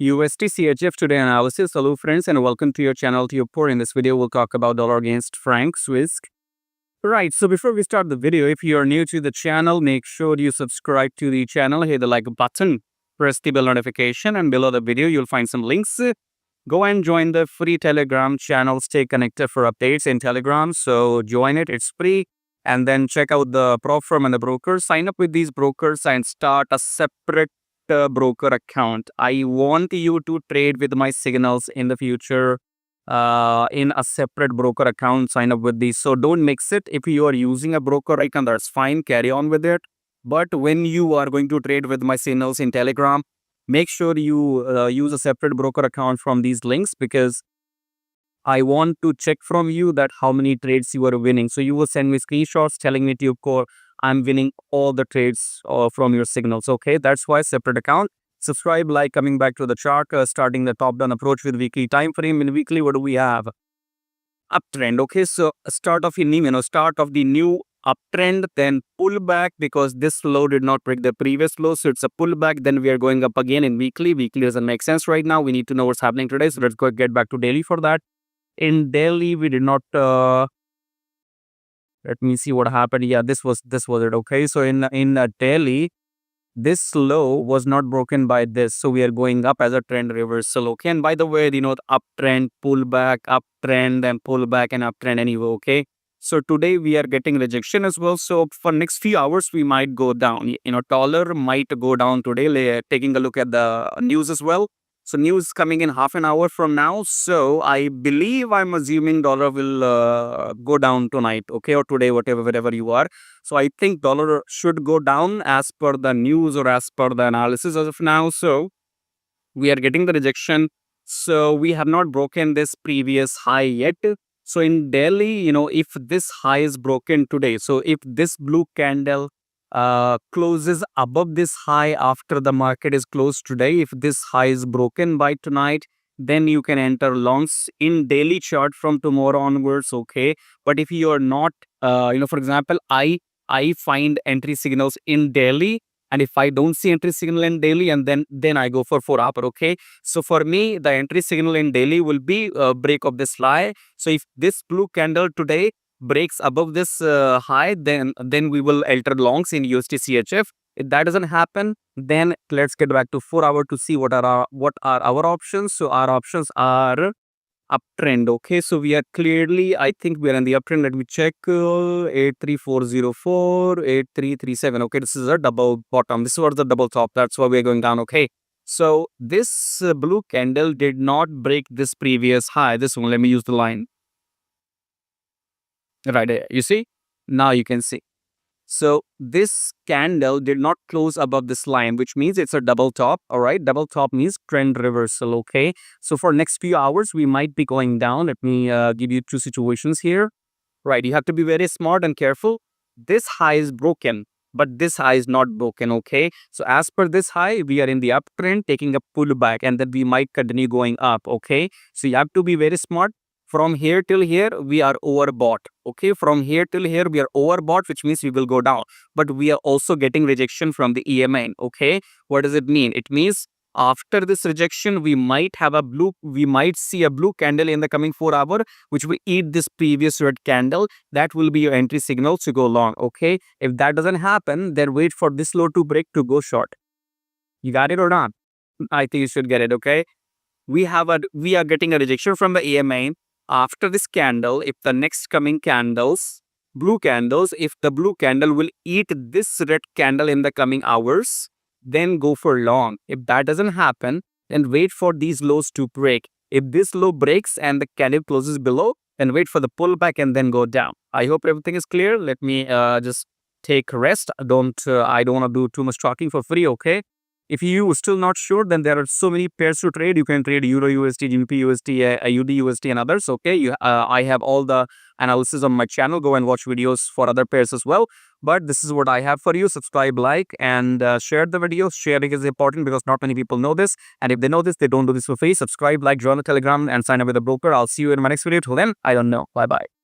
USDCHF today analysis. Hello friends and welcome to your channel TubeCore. In this video we'll talk about dollar against franc Swiss. Right, so before we start the video, if you are new to the channel, make sure you subscribe to the channel, hit the like button, press the bell notification, and below the video you'll find some links. Go and join the free Telegram channel. Stay connected for updates in Telegram. So join it, it's free. And then check out the prop firm and the brokers. Sign up with these brokers and start a separate broker account. I want you to trade with my signals in the future in a separate broker account. Sign up with these. So don't mix it. If you are using a broker account, that's fine. Carry on with it. But when you are going to trade with my signals in Telegram, make sure you use a separate broker account from these links, because I want to check from you that how many trades you are winning. So you will send me screenshots telling me TubeCore, I'm winning all the trades from your signals. Okay, that's why separate account. Subscribe, like, coming back to the chart, starting the top-down approach with weekly time frame. In weekly, what do we have? Uptrend. Okay, so start of the new uptrend, then pullback, because this low did not break the previous low, so it's a pullback. Then we are going up again in weekly. Weekly doesn't make sense right now. We need to know what's happening today, so let's go get back to daily for that. In daily, we did not let me see what happened. Yeah, this was it. Okay, so in daily, this low was not broken by this, so we are going up as a trend reversal. Okay, and by the way, the uptrend, pullback, uptrend, and pullback, and uptrend anyway. Okay, so today we are getting rejection as well. So for next few hours we might go down. Dollar might go down today. Taking a look at the news as well. So news coming in half an hour from now. So I believe, I'm assuming dollar will go down tonight, okay, or today, wherever you are. So I think dollar should go down as per the news or as per the analysis as of now. So we are getting the rejection. So we have not broken this previous high yet. So in daily, if this high is broken today, so if this blue candle closes above this high after the market is closed today, if this high is broken by tonight, then you can enter longs in daily chart from tomorrow onwards. Okay, but if you are not, for example, I find entry signals in daily, and if I don't see entry signal in daily, and then I go for 4 hour. Okay, so for me the entry signal in daily will be break of this high. So if this blue candle today breaks above this high, then we will enter longs in USDCHF. If that doesn't happen, then let's get back to 4 hour to see what are our options. So our options are uptrend. Okay, so we are clearly, I think we are in the uptrend. Let me check. 83404, 8337. Okay, this is a double bottom. This was the double top. That's why we're going down. Okay, so this blue candle did not break this previous high. This one, let me use the line right there. You see, now you can see. So this candle did not close above this line, which means it's a double top. All right, double top means trend reversal. Okay, so for next few hours we might be going down. Let me give you two situations here. Right, you have to be very smart and careful. This high is broken, but this high is not broken. Okay, so as per this high, we are in the uptrend, taking a pullback, and then we might continue going up. Okay, so you have to be very smart. From here till here, we are overbought. Okay, from here till here, we are overbought, which means we will go down. But we are also getting rejection from the EMA. Okay, what does it mean? It means after this rejection, we might see a blue candle in the coming 4 hour, which will eat this previous red candle. That will be your entry signal to go long. Okay, if that doesn't happen, then wait for this low to break to go short. You got it or not? I think you should get it. Okay, we are getting a rejection from the EMA. After this candle, if the next coming candles, blue candles, if the blue candle will eat this red candle in the coming hours, then go for long. If that doesn't happen, then wait for these lows to break. If this low breaks and the candle closes below, then wait for the pullback and then go down. I hope everything is clear. Let me just take rest. I don't want to do too much talking for free. Okay, if you still not sure, then there are so many pairs to trade. You can trade Euro USD, GBP USD, UD USD, and others. Okay, I have all the analysis on my channel. Go and watch videos for other pairs as well. But this is what I have for you. Subscribe, like, and share the video. Sharing is important because not many people know this. And if they know this, they don't do this for free. Subscribe, like, join the Telegram, and sign up with a broker. I'll see you in my next video. Till then, I don't know. Bye-bye.